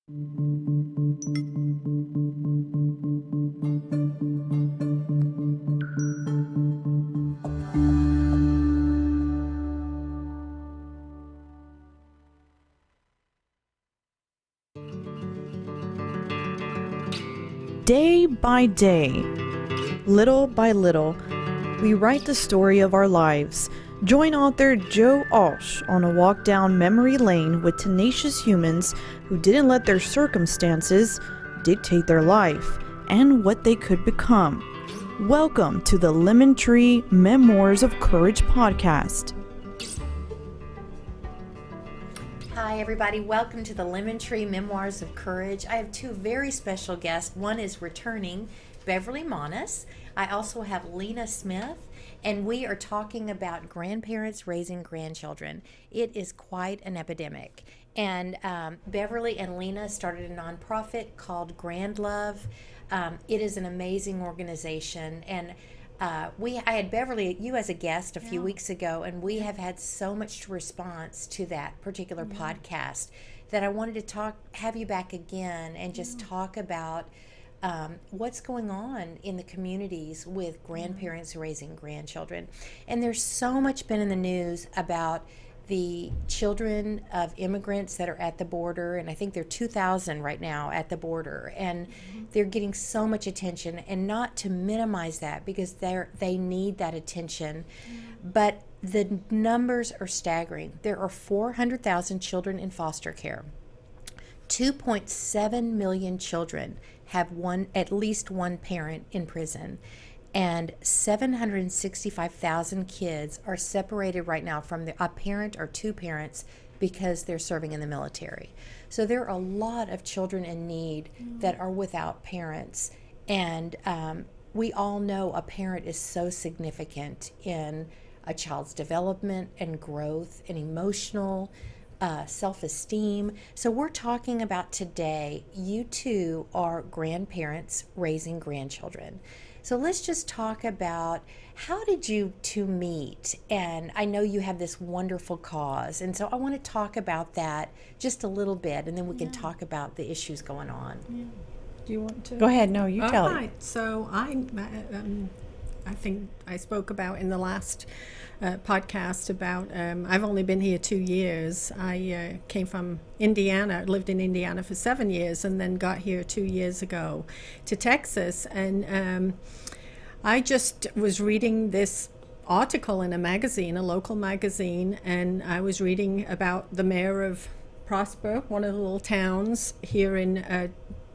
Day by day, little by little, we write the story of our lives. Join author Joe Alch on a walk down memory lane with tenacious humans who didn't let their circumstances dictate their life and what they could become. Welcome to the Lemon Tree Memoirs of Courage podcast. Hi everybody, welcome to the Lemon Tree Memoirs of Courage. I have two very special guests. One is returning, Beverly Maunus. I also have Lena Smith, and we are talking about grandparents raising grandchildren. It is quite an epidemic. And Beverly and Lena started a nonprofit called Grand Love. It is an amazing organization, and I had Beverly, you as a guest a few weeks ago, and we have had so much response to that particular podcast that I wanted to have you back again and just talk about what's going on in the communities with grandparents raising grandchildren. And there's so much been in the news about the children of immigrants that are at the border, and I think there are 2,000 right now at the border, and they're getting so much attention, and not to minimize that because they need that attention, but the numbers are staggering. There are 400,000 children in foster care. 2.7 million children have at least one parent in prison. And 765,000 kids are separated right now from a parent or two parents because they're serving in the military. So there are a lot of children in need that are without parents. And we all know a parent is so significant in a child's development and growth and emotional self-esteem. So we're talking about today, you two are grandparents raising grandchildren. So let's just talk about, how did you two meet? And I know you have this wonderful cause, and so I want to talk about that just a little bit, and then we can talk about the issues going on. Yeah. Do you want to? Go ahead. No, you tell it. Right. So I think I spoke about in the last podcast about, I've only been here 2 years. I came from Indiana, lived in Indiana for 7 years, and then got here 2 years ago to Texas. And I just was reading this article in a magazine, a local magazine, and I was reading about the mayor of Prosper, one of the little towns here in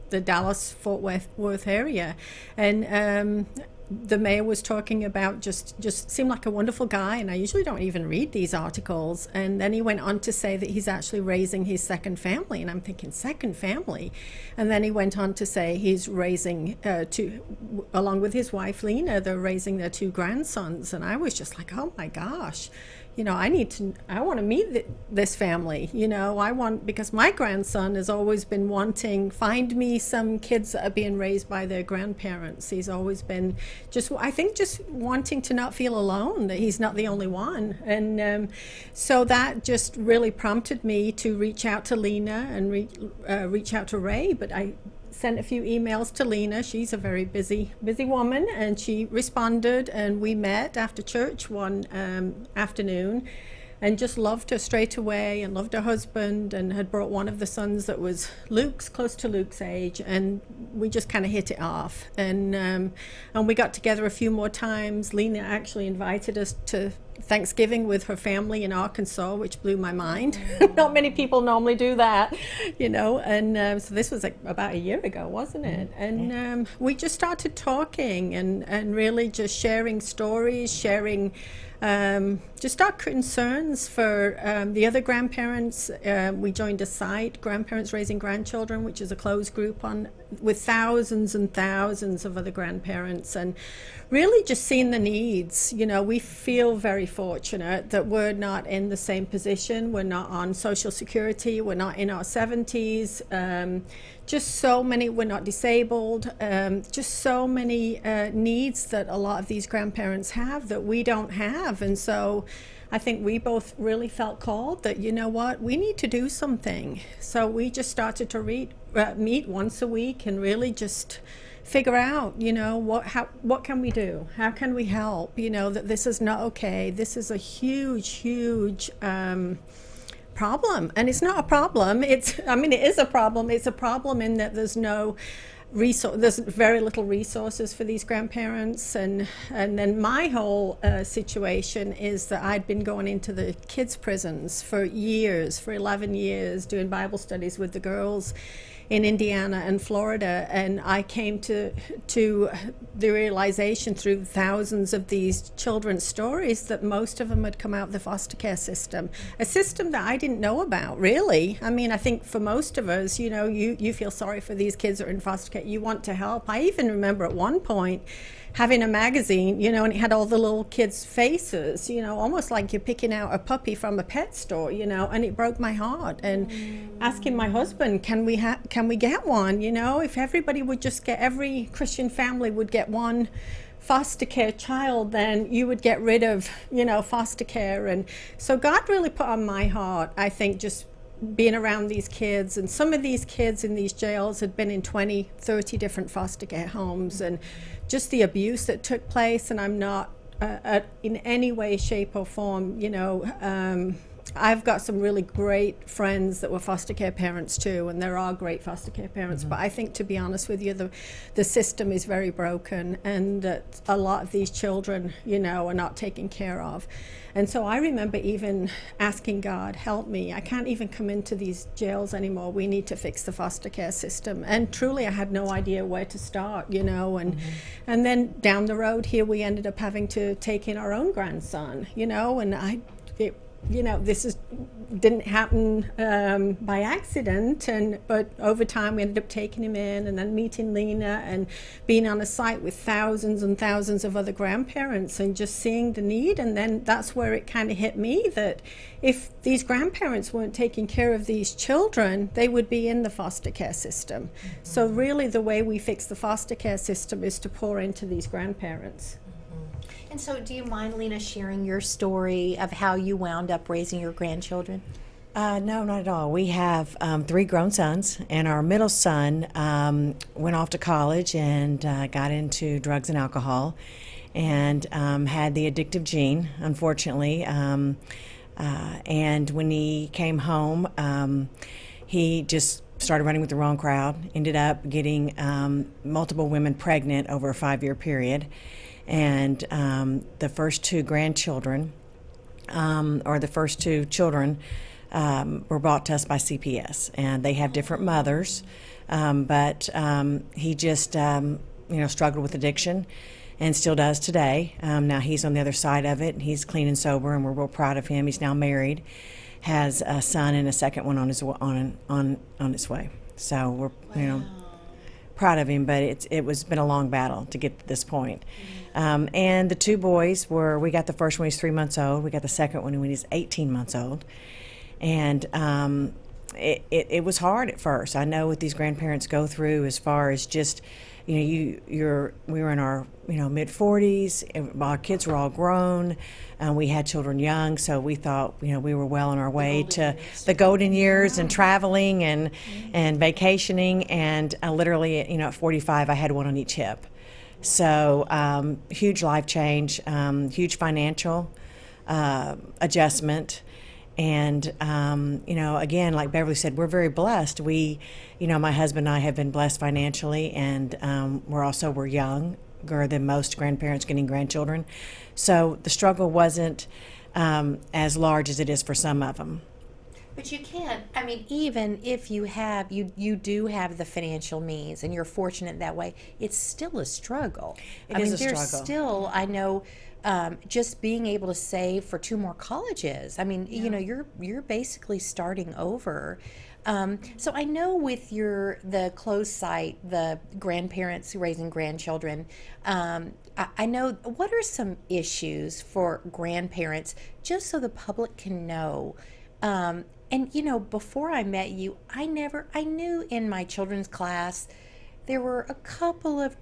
the Dallas-Fort Worth area. And the mayor was talking about just seemed like a wonderful guy, and I usually don't even read these articles. And then he went on to say that he's actually raising his second family, and I'm thinking, second family? And then he went on to say he's raising along with his wife Lena, they're raising their two grandsons. And I was just like, oh my gosh, you know, I want to meet this family, you know, because my grandson has always been find me some kids that are being raised by their grandparents. He's always been just wanting to not feel alone, that he's not the only one. And so that just really prompted me to reach out to Lena and reach out to Ray. But I sent a few emails to Lena. She's a very busy woman, and she responded, and we met after church one afternoon, and just loved her straight away, and loved her husband, and had brought one of the sons that was close to Luke's age, and we just kind of hit it off. And we got together a few more times. Lena actually invited us to Thanksgiving with her family in Arkansas, which blew my mind. Not many people normally do that, you know. And so this was about a year ago, wasn't it? And we just started talking and really just sharing stories, sharing just our concerns for the other grandparents. We joined a site, Grandparents Raising Grandchildren, which is a closed group with thousands and thousands of other grandparents, and really just seeing the needs. You know, we feel very fortunate that we're not in the same position. We're not on Social Security. We're not in our 70s. Just so many, we're not disabled. Just so many needs that a lot of these grandparents have that we don't have. And so I think we both really felt called that, you know what, we need to do something. So we just started to meet once a week and really just figure out, what can we do? How can we help? That this is not okay. This is a huge problem. And it's not a problem. It is a problem. It's a problem in that there's very little resources for these grandparents, and then my whole situation is that I'd been going into the kids' prisons for 11 years, doing Bible studies with the girls in Indiana and Florida, and I came to the realization through thousands of these children's stories that most of them had come out of the foster care system, a system that I didn't know about, really. I think for most of us, you feel sorry for these kids that are in foster care. You want to help. I even remember at one point having a magazine, and it had all the little kids' faces, almost like you're picking out a puppy from a pet store, and it broke my heart. And asking my husband, can we get one? If everybody would just every Christian family would get one foster care child, then you would get rid of, foster care. And so God really put on my heart, I think, just being around these kids, and some of these kids in these jails had been in 20, 30 different foster care homes, and just the abuse that took place. And I'm not in any way, shape or form, I've got some really great friends that were foster care parents too, and there are great foster care parents, but I think, to be honest with you, the system is very broken, and that a lot of these children, are not taken care of. And so I remember even asking God, help me. I can't even come into these jails anymore. We need to fix the foster care system. And truly, I had no idea where to start, and then down the road here, we ended up having to take in our own grandson, and this didn't happen by accident, but over time we ended up taking him in, and then meeting Lena and being on a site with thousands and thousands of other grandparents and just seeing the need. And then that's where it kind of hit me that if these grandparents weren't taking care of these children, they would be in the foster care system. So really the way we fix the foster care system is to pour into these grandparents. And so do you mind, Lena, sharing your story of how you wound up raising your grandchildren? No, not at all. We have 3 grown sons, and our middle son went off to college and got into drugs and alcohol, and had the addictive gene, unfortunately. And when he came home, he just started running with the wrong crowd, ended up getting multiple women pregnant over a 5-year period. And the first 2 grandchildren, or the first 2 children, were brought to us by CPS, and they have different mothers, but he just, struggled with addiction, and still does today. Now he's on the other side of it, and he's clean and sober, and we're real proud of him. He's now married, has a son and a second one on his way. So we're, proud of him, but it was been a long battle to get to this point. And the 2 boys we got the first one when he was 3 months old. We got the second one when he was 18 months old. And it was hard at first. I know what these grandparents go through as far as just, we were in our, mid 40s. Our kids were all grown. We had children young, so we thought, we were well on our way to the golden years and traveling and vacationing. And literally, at 45, I had one on each hip. So huge life change, huge financial adjustment. And, again, like Beverly said, we're very blessed. We, my husband and I have been blessed financially, and we're younger than most grandparents getting grandchildren. So the struggle wasn't as large as it is for some of them. But you can't, even if you do have the financial means and you're fortunate that way, it's still a struggle. It is a struggle. There's still, I know, just being able to save for 2 more colleges. You're basically starting over. So I know with the closed site, the grandparents raising grandchildren, I know, what are some issues for grandparents, just so the public can know? Before I met you, I knew in my children's class there were a couple of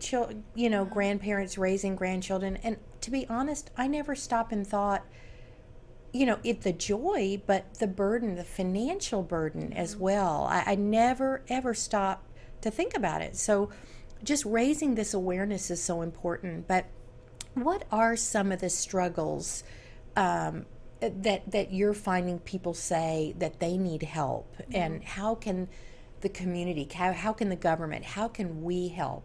grandparents raising grandchildren, and to be honest, I never stopped and thought, the joy, but the burden, the financial burden as well. I never ever stop to think about it. So just raising this awareness is so important. But what are some of the struggles that you're finding people say that they need help, and how can the community, how can the government, how can we help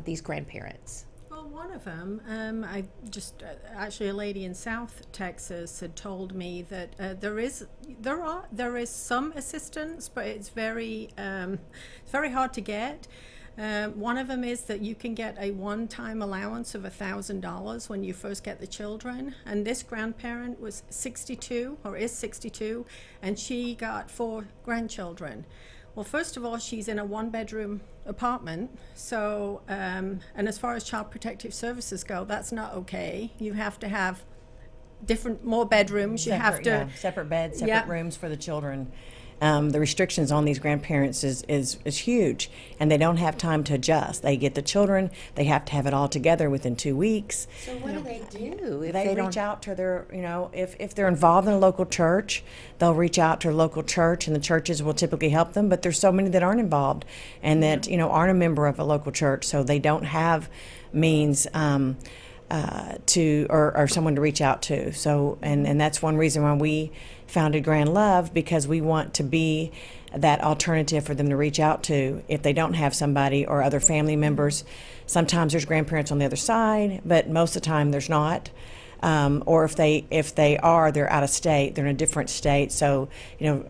these grandparents? Well, one of them, I just actually a lady in South Texas had told me that there is some assistance, but it's very hard to get. One of them is that you can get a one-time allowance of $1,000 when you first get the children. And this grandparent was 62, or is 62, and she got 4 grandchildren. Well, first of all, she's in a 1-bedroom apartment. So, and as far as Child Protective Services go, that's not okay. You have to have more bedrooms. Separate beds, separate rooms for the children. The restrictions on these grandparents is huge, and they don't have time to adjust. They get the children, they have to have it all together within 2 weeks. So what do they do if they reach out to their, if they're involved in a local church, they'll reach out to a local church, and the churches will typically help them. But there's so many that aren't involved and that aren't a member of a local church, so they don't have means or someone to reach out to. So and that's one reason why we founded Grand Love, because we want to be that alternative for them to reach out to if they don't have somebody or other family members. Sometimes there's grandparents on the other side, but most of the time there's not. Or if they are, they're out of state, they're in a different state. So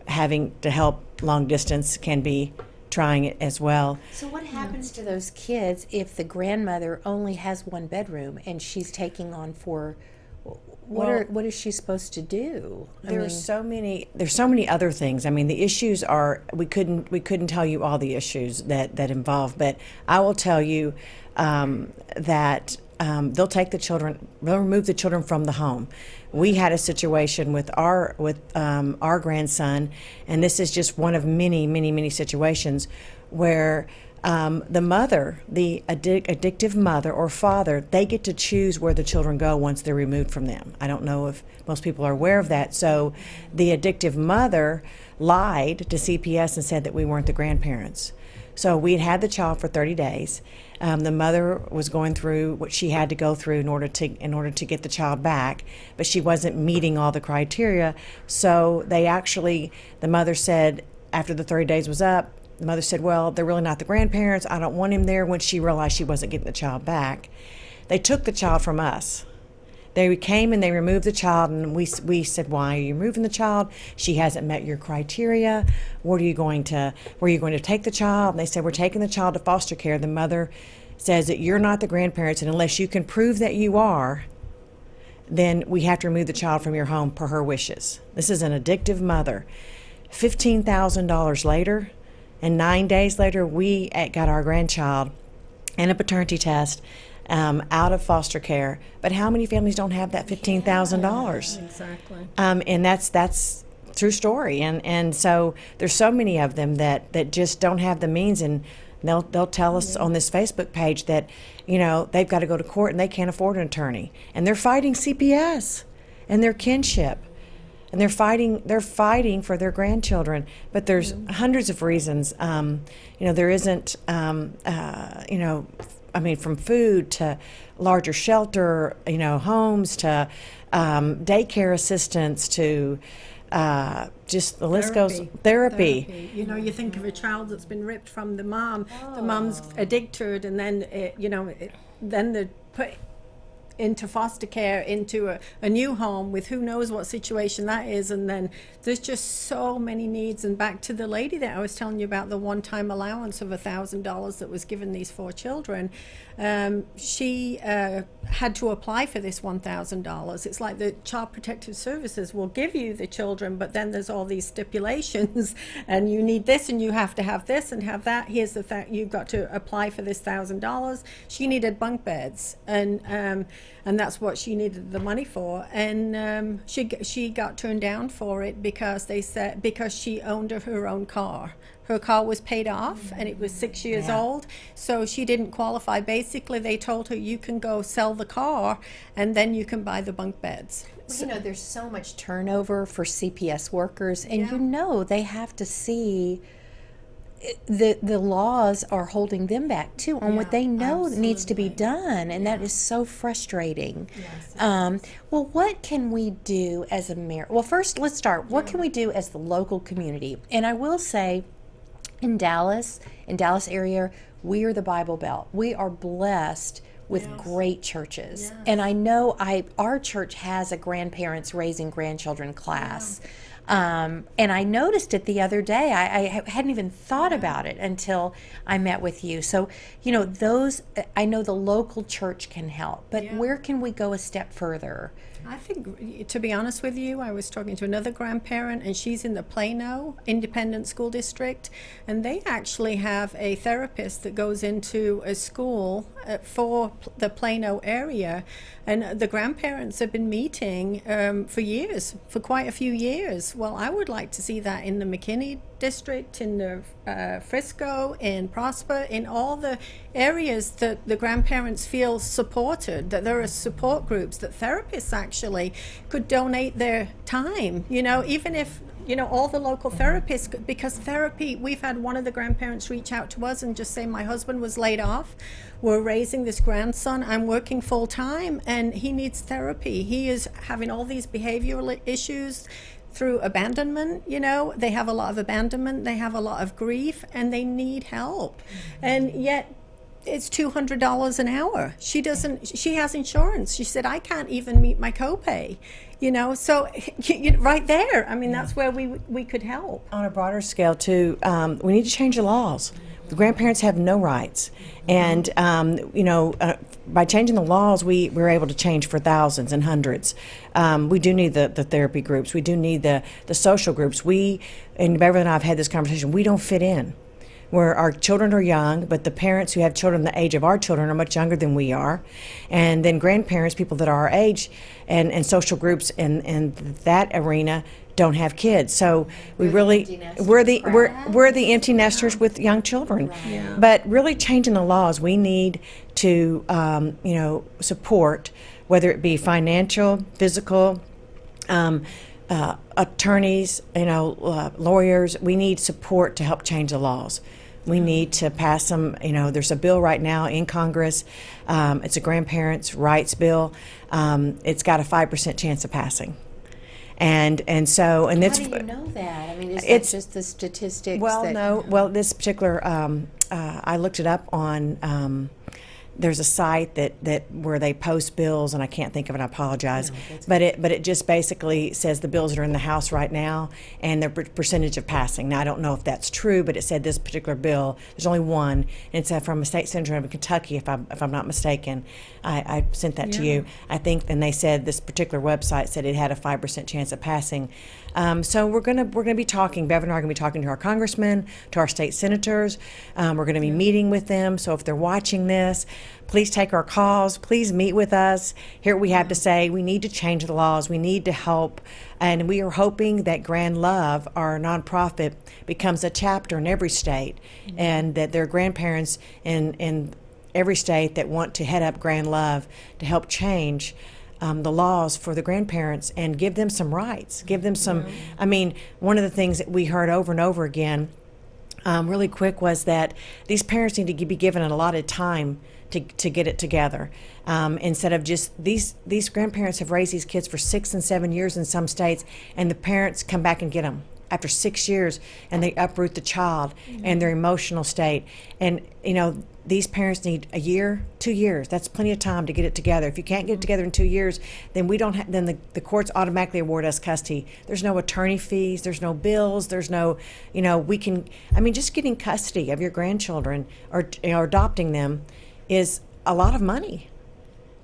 having to help long distance can be trying it as well. So what happens to those kids if the grandmother only has 1 bedroom and she's taking on 4? What is she supposed to do? There's so many other things. I mean, the issues are, we couldn't tell you all the issues that involve, but I will tell you that they'll take the children, they'll remove the children from the home. We had a situation with our grandson, and this is just one of many, many, many situations where the mother, the addictive mother or father, they get to choose where the children go once they're removed from them. I don't know if most people are aware of that. So the addictive mother lied to CPS and said that we weren't the grandparents. So we had the child for 30 days. The mother was going through what she had to go through in order to get the child back, but she wasn't meeting all the criteria. So the mother said after the 30 days was up, the mother said, well, they're really not the grandparents. I don't want him there. When she realized she wasn't getting the child back, they took the child from us. They came and they removed the child, and we said, why are you removing the child? She hasn't met your criteria. Where are you going to take the child? And they said, we're taking the child to foster care. The mother says that you're not the grandparents, and unless you can prove that you are, then we have to remove the child from your home per her wishes. This is an addictive mother. $15,000 later, and 9 days later, we got our grandchild and a paternity test out of foster care. But how many families don't have that $15,000? Exactly. And that's true story. And so there's so many of them that just don't have the means, and they'll tell us on this Facebook page that they've got to go to court and they can't afford an attorney, and they're fighting CPS and their kinship. And they're fighting for their grandchildren, but there's hundreds of reasons. There isn't, from food to larger shelter, homes to daycare assistance to just the list goes. Therapy. You think of a child that's been ripped from the mom. The mom's addicted, and then then they're put into foster care, into a new home with who knows what situation that is, and then there's just so many needs. And back to the lady that I was telling you about, the one-time allowance of $1,000 that was given these 4 children, she had to apply for this $1,000. It's like the Child Protective Services will give you the children, but then there's all these stipulations, and you need this, and you have to have this and have that. Here's the fact, you've got to apply for this $1,000. She needed bunk beds, and and that's what she needed the money for. And she got turned down for it because they said because she owned her own car. Her car was paid off, and it was 6 years old, so she didn't qualify. Basically, they told her, you can go sell the car, and then you can buy the bunk beds. Well, there's so much turnover for CPS workers, and they have to see the laws are holding them back too on what they know needs to be done, and that is so frustrating. Yes, well, what can we do as a mayor? Well, first let's start. What can we do as the local community? And I will say, in Dallas area, we are the Bible Belt. We are blessed with great churches. And I know our church has a grandparents raising grandchildren class. And I noticed it the other day. I hadn't even thought about it until I met with you. So, I know the local church can help, but where can we go a step further? I think, to be honest with you, I was talking to another grandparent, and she's in the Plano Independent School District, and they actually have a therapist that goes into a school for the Plano area, and the grandparents have been meeting for quite a few years. Well, I would like to see that in the McKinney district, in the Frisco, in Prosper, in all the areas that the grandparents feel supported, that there are support groups, that therapists actually could donate their time, even if all the local therapists, because therapy, we've had one of the grandparents reach out to us and just say, my husband was laid off, we're raising this grandson, I'm working full time, and he needs therapy. He is having all these behavioral issues through abandonment. They have a lot of abandonment, they have a lot of grief, and they need help. And yet it's $200 an hour. She has insurance. She said, I can't even meet my copay. So right there, that's where we could help. On a broader scale too, we need to change the laws. The grandparents have no rights, and by changing the laws, we're able to change for thousands and hundreds. We do need the therapy groups. We do need the social groups. And Beverly and I have had this conversation. We don't fit in. Where our children are young, but the parents who have children the age of our children are much younger than we are, and then grandparents, people that are our age, and social groups in that arena don't have kids. So we're the empty nesters with young children. Right. Yeah. But really changing the laws, we need to support, whether it be financial, physical, attorneys, lawyers. We need support to help change the laws. We need to pass them. There's a bill right now in Congress. It's a grandparents' rights bill. It's got a 5% chance of passing. And so how do you know that? Is that just the statistics? Well, this particular I looked it up on. There's a site that where they post bills, and I can't think of it. I apologize, but it just basically says the bills that are in the House right now and their percentage of passing. Now I don't know if that's true, but it said this particular bill. There's only one, and it's from a state senator in Kentucky, if I'm not mistaken. I sent that to you. I think, and they said this particular website said it had a 5% chance of passing. So we're gonna be talking. Bev and I are gonna be talking to our congressmen, to our state senators. We're gonna be meeting with them. So if they're watching this, please take our calls. Please meet with us. Hear what we have to say. We need to change the laws. We need to help. And we are hoping that Grand Love, our nonprofit, becomes a chapter in every state, and that there are grandparents in every state that want to head up Grand Love to help change the laws for the grandparents and give them some rights, give them some. One of the things that we heard over and over again, really quick, was that these parents need to be given a lot of time to get it together, instead of just these grandparents have raised these kids for 6 and 7 years in some states, and the parents come back and get them after 6 years, and they uproot the child and their emotional state. And these parents need a year, 2 years. That's plenty of time to get it together. If you can't get it together in 2 years, then then the courts automatically award us custody. There's no attorney fees, there's no bills, there's no, just getting custody of your grandchildren or adopting them is a lot of money.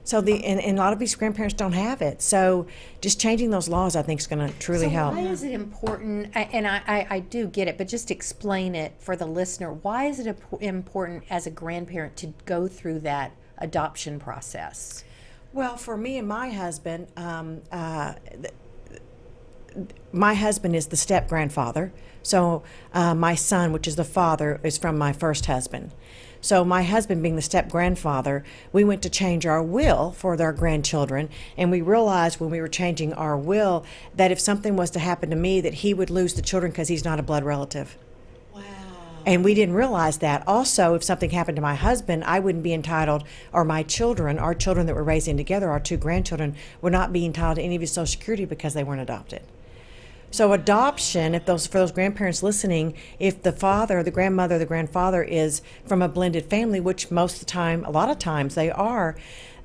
So and a lot of these grandparents don't have it. So just changing those laws, I think, is going to truly help. Why is it important? And I do get it, but just explain it for the listener. Why is it important as a grandparent to go through that adoption process? Well, for me and my husband, my husband is the step grandfather. So my son, which is the father, is from my first husband. So my husband being the step grandfather, we went to change our will for our grandchildren, and we realized when we were changing our will that if something was to happen to me, that he would lose the children because he's not a blood relative. Wow. And we didn't realize that. Also, if something happened to my husband, I wouldn't be entitled, or my children, our children that we're raising together, our 2 grandchildren, would not be entitled to any of his Social Security because they weren't adopted. So adoption, for those grandparents listening, if the father, the grandmother, the grandfather is from a blended family, which most of the time, a lot of times they are,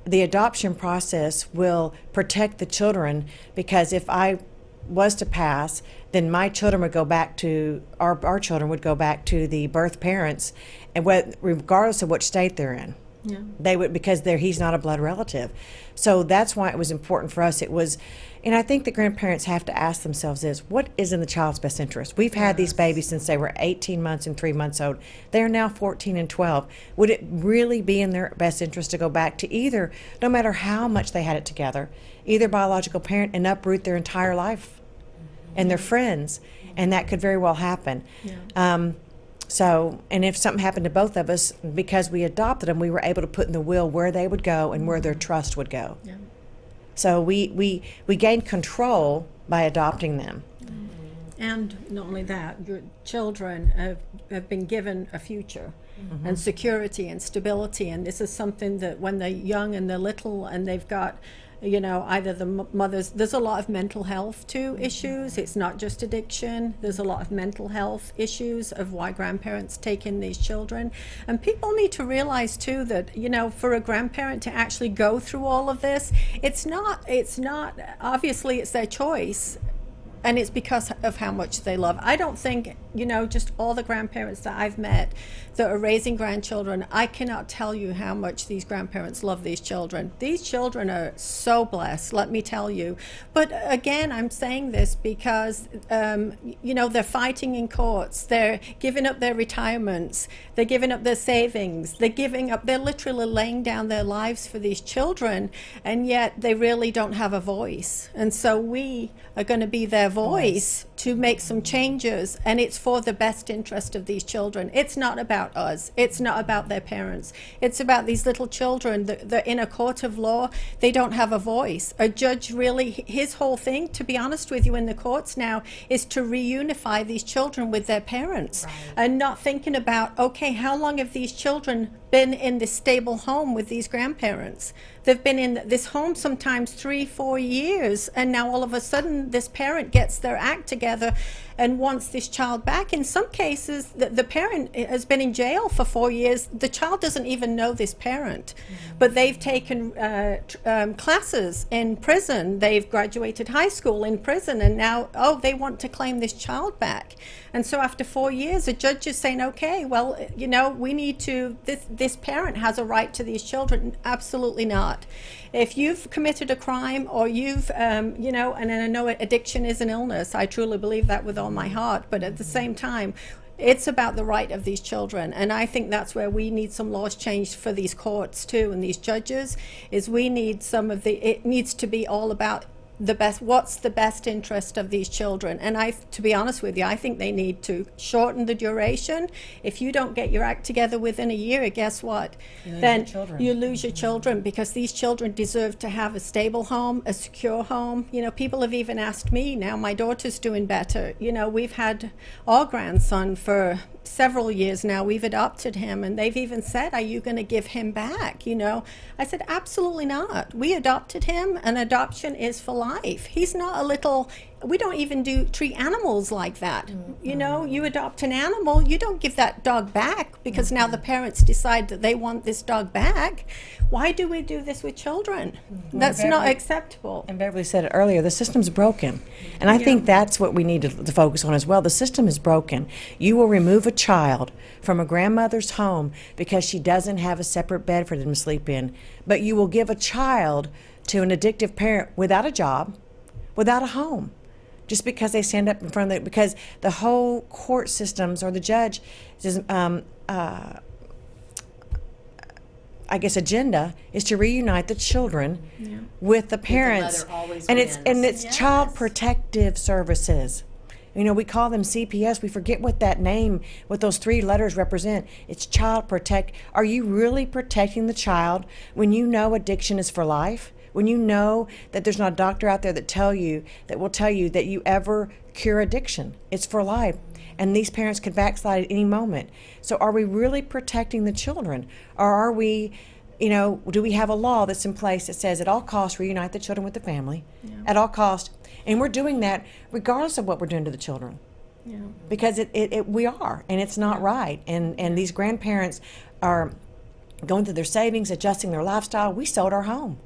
the adoption process will protect the children, because if I was to pass, then my children would go back to, our children would go back to the birth parents, and regardless of which state they're in. Yeah. They would, because he's not a blood relative. So that's why it was important for us. It was, and I think the grandparents have to ask themselves is, what is in the child's best interest? We've had these babies since they were 18 months and 3 months old. They are now 14 and 12. Would it really be in their best interest to go back to either, no matter how much they had it together, either biological parent and uproot their entire life and their friends? And that could very well happen. Yeah. So, and if something happened to both of us, because we adopted them, we were able to put in the will where they would go and where their trust would go. Yeah. So we gained control by adopting them. And not only that, your children have been given a future and security and stability. And this is something that when they're young and they're little and they've got, either the mothers, there's a lot of mental health too issues. It's not just addiction. There's a lot of mental health issues of why grandparents take in these children. And people need to realize too that, for a grandparent to actually go through all of this, it's not, obviously it's their choice. And it's because of how much they love. I don't think, just all the grandparents that I've met that are raising grandchildren, I cannot tell you how much these grandparents love these children. These children are so blessed, let me tell you. But again, I'm saying this because, they're fighting in courts. They're giving up their retirements. They're giving up their savings. They're literally laying down their lives for these children, and yet they really don't have a voice. And so we are going to be their voice to make some changes, and it's for the best interest of these children. It's not about us. It's not about their parents. It's about these little children that they're in a court of law. They don't have a voice. A judge really, his whole thing, to be honest with you, in the courts now is to reunify these children with their parents, and not thinking about, okay, how long have these children been in this stable home with these grandparents? They've been in this home sometimes 3-4 years, and now all of a sudden this parent gets their act together and wants this child back. In some cases, the parent has been in jail for 4 years. The child doesn't even know this parent, but they've taken classes in prison. They've graduated high school in prison, and now, they want to claim this child back. And so after 4 years, a judge is saying, okay, well, we need to, this parent has a right to these children. Absolutely not. If you've committed a crime, or you've, and I know addiction is an illness, I truly believe that with all my heart, but at the same time, it's about the right of these children. And I think that's where we need some laws changed for these courts too, and these judges, is we need it needs to be all about what's the best interest of these children. And to be honest with you, I think they need to shorten the duration. If you don't get your act together within a year, guess what? Then you lose your children, because these children deserve to have a stable home, a secure home. People have even asked me, now my daughter's doing better. We've had our grandson for several years now. We've adopted him, and they've even said, are you going to give him back? I said, absolutely not. We adopted him, and adoption is for life. He's not a little, we don't even treat animals like that. You adopt an animal, you don't give that dog back because now the parents decide that they want this dog back. Why do we do this with children? That's not acceptable. And Beverly said it earlier, the system's broken. And I think that's what we need to focus on as well. The system is broken. You will remove a child from a grandmother's home because she doesn't have a separate bed for them to sleep in, but you will give a child to an addictive parent without a job, without a home, just because they stand up in front of because the whole court systems, or the judge, I I guess, agenda is to reunite the children with the parents. mother always and wins. it's Child Protective Services. You know, we call them CPS. We forget what that name, what those 3 letters represent. It's Child Protect. Are you really protecting the child when you know addiction is for life? When you know that there's not a doctor out there that will tell you that you ever cure addiction? It's for life. And these parents could backslide at any moment. So are we really protecting the children? Or are we, do we have a law that's in place that says at all costs reunite the children with the family, at all costs? And we're doing that regardless of what we're doing to the children. Yeah. Because we are, and it's not right. And these grandparents are going through their savings, adjusting their lifestyle. We sold our home.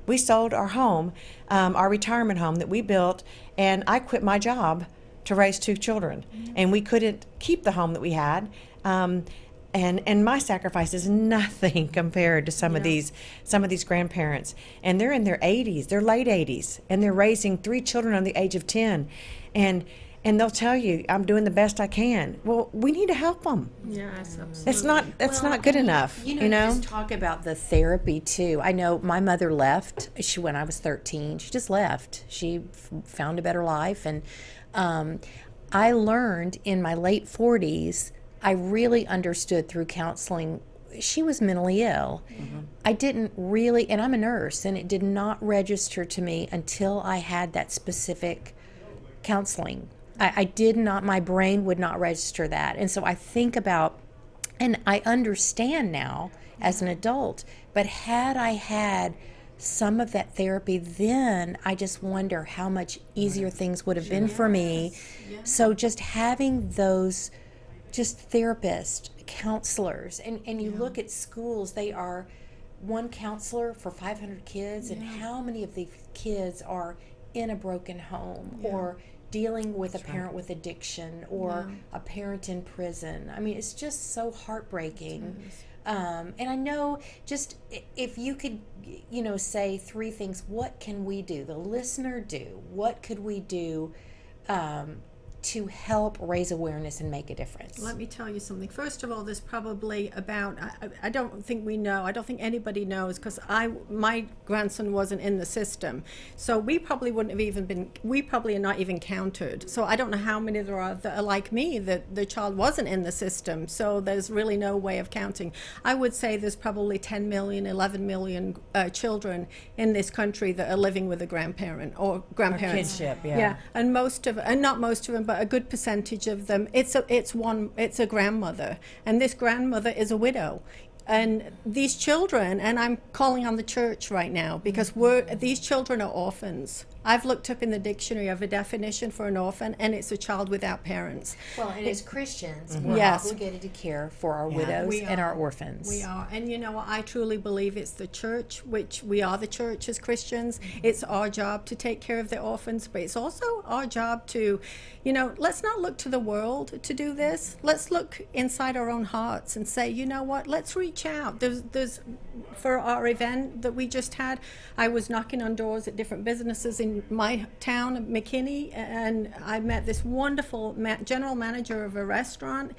We sold our home, our retirement home that we built, and I quit my job to raise 2 children. And we couldn't keep the home that we had. And my sacrifice is nothing compared to some of these grandparents. And they're in their 80s, their late 80s, and they're raising 3 children under the age of 10. And they'll tell you, I'm doing the best I can. Well, we need to help them. Yes, absolutely. That's not good enough. You just talk about the therapy too. I know my mother left when I was 13. She just left. She found a better life, and I learned in my late 40s. I really understood through counseling. She was mentally ill. Mm-hmm. I didn't really, and I'm a nurse, and it did not register to me until I had that specific counseling. I did not, my brain would not register that. And so I think about, and I understand now as an adult, but had I had some of that therapy then, I just wonder how much easier things would have been for me. Yes. So just having those therapists, counselors, and you look at schools, they are one counselor for 500 kids, and how many of these kids are in a broken home or dealing with a parent with addiction or a parent in prison. I mean, it's just so heartbreaking. And I know, just if you could, say 3 things, what can we do, the listener do? What could we do to help raise awareness and make a difference? Let me tell you something. First of all, there's probably about, I don't think anybody knows, because my grandson wasn't in the system. So we probably wouldn't have we probably are not even counted. So I don't know how many there are that are like me, that the child wasn't in the system. So there's really no way of counting. I would say there's probably 10 million, 11 million children in this country that are living with a grandparent or grandparents. Or kidship, Yeah, and not most of them, but a good percentage of them, it's a grandmother, and this grandmother is a widow. And these children, and I'm calling on the church right now, because these children are orphans. I've looked up in the dictionary of a definition for an orphan, and it's a child without parents. Well, and as Christians, we're obligated to care for our widows and our orphans. We are. And I truly believe it's the church, which we are the church as Christians. It's our job to take care of the orphans, but it's also our job to, let's not look to the world to do this. Let's look inside our own hearts and say, you know what, let's reach out. There's for our event that we just had, I was knocking on doors at different businesses in my town, McKinney, and I met this wonderful general manager of a restaurant,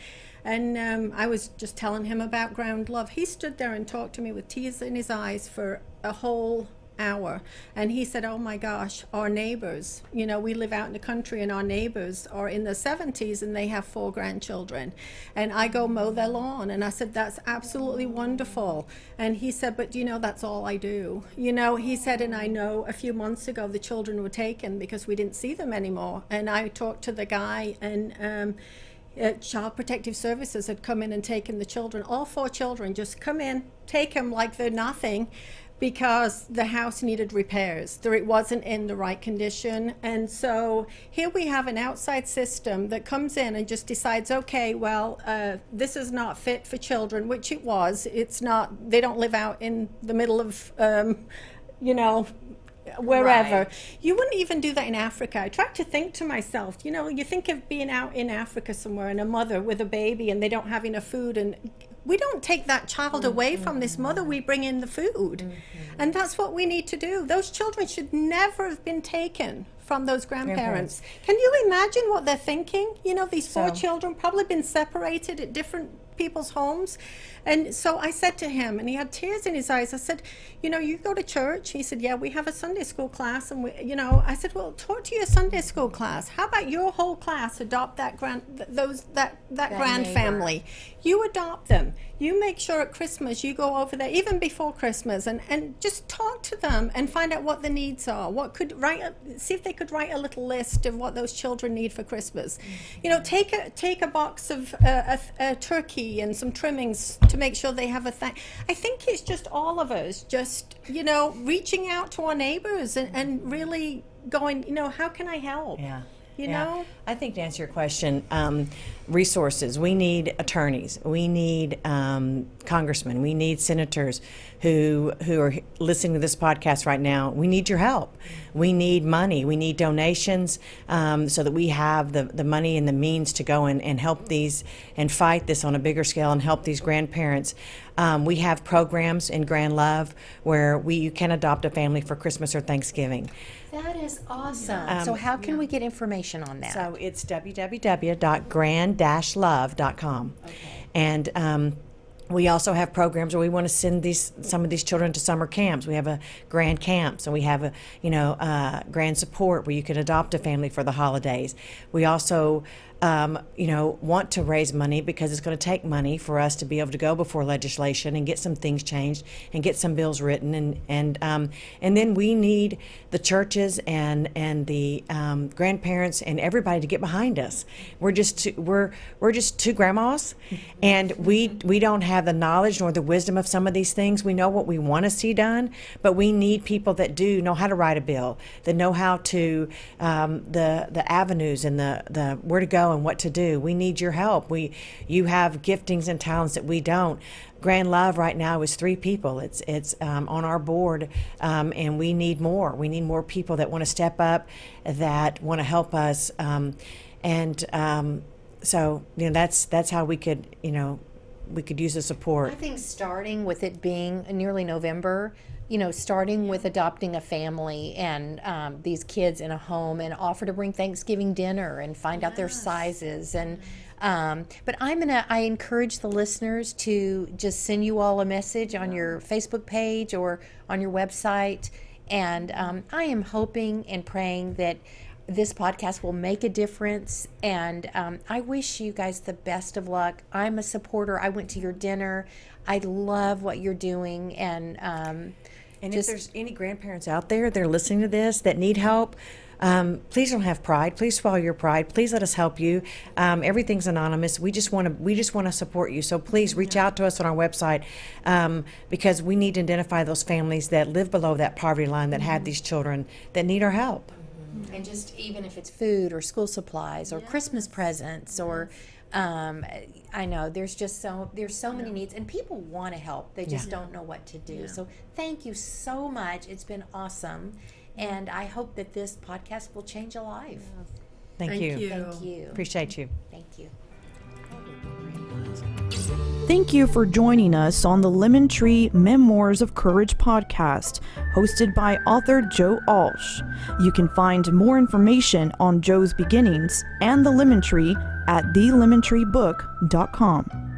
and I was just telling him about Ground Love. He stood there and talked to me with tears in his eyes for a whole hour, and he said, oh my gosh, our neighbors, we live out in the country, and our neighbors are in their 70s and they have 4 grandchildren, and I go mow their lawn. And I said, that's absolutely wonderful. And he said, but that's all I do. He said, and I know a few months ago the children were taken because we didn't see them anymore. And I talked to the guy, and Child Protective Services had come in and taken the children, all 4 children, just come in, take them like they're nothing, because the house needed repairs. It wasn't in the right condition. And so here we have an outside system that comes in and just decides, okay, well, this is not fit for children, which it was. It's not, they don't live out in the middle of, wherever. Right. You wouldn't even do that in Africa. I tried to think to myself, you think of being out in Africa somewhere and a mother with a baby and they don't have enough food, and we don't take that child away from this mother, we bring in the food. And that's what we need to do. Those children should never have been taken from those grandparents. Can you imagine what they're thinking? These 4 children probably been separated at different people's homes. And so I said to him, and he had tears in his eyes, I said, you go to church? He said, yeah, we have a Sunday school class. And I said, well, talk to your Sunday school class. How about your whole class adopt that grand neighbor. family? You adopt them. You make sure at Christmas you go over there, even before Christmas, and just talk to them and find out what the needs are. See if they could write a little list of what those children need for Christmas. Take a box of a turkey and some trimmings to make sure they have I think it's just all of us just reaching out to our neighbors and really going, how can I help? Yeah. You know? I think to answer your question, resources. We need attorneys. We need congressmen. We need senators who are listening to this podcast right now. We need your help. We need money. We need donations so that we have the money and the means to go and help these and fight this on a bigger scale and help these grandparents. We have programs in Grand Love where you can adopt a family for Christmas or Thanksgiving. That is awesome. So how can we get information on that? So it's www.grand-love.com. Okay. And we also have programs where we want to send some of these children to summer camps. We have a grand camp, so we have a grand support where you can adopt a family for the holidays. We also want to raise money because it's going to take money for us to be able to go before legislation and get some things changed and get some bills written, and then we need the churches and the grandparents and everybody to get behind us. We're just two grandmas, and we don't have the knowledge nor the wisdom of some of these things. We know what we want to see done, but we need people that do know how to write a bill, that know how to the avenues and the where to go and what to do. We need your help. You have giftings and talents that we don't. Grand Love right now is 3 people. It's on our board, and we need more. We need more people that want to step up, that want to help us, so that's how we could use the support. I think starting with it being nearly November, starting with adopting a family and these kids in a home, and offer to bring Thanksgiving dinner and find out their sizes. And but I encourage the listeners to just send you all a message on your Facebook page or on your website. And I am hoping and praying that this podcast will make a difference, and I wish you guys the best of luck. I'm a supporter. I went to your dinner. I love what you're doing, and if there's any grandparents out there that are listening to this that need help, please don't have pride. Please swallow your pride. Please let us help you. Everything's anonymous. We just want to support you. So please reach out to us on our website, because we need to identify those families that live below that poverty line, that have these children that need our help. And just even if it's food or school supplies or Christmas presents or I know there's so many needs, and people want to help. They just don't know what to do. Yeah. So thank you so much. It's been awesome, and I hope that this podcast will change a life. Thank you. Thank you. Appreciate you. Thank you. Thank you for joining us on the Lemon Tree Memoirs of Courage podcast, hosted by author Joe Alch. You can find more information on Joe's beginnings and the Lemon Tree at thelemontreebook.com.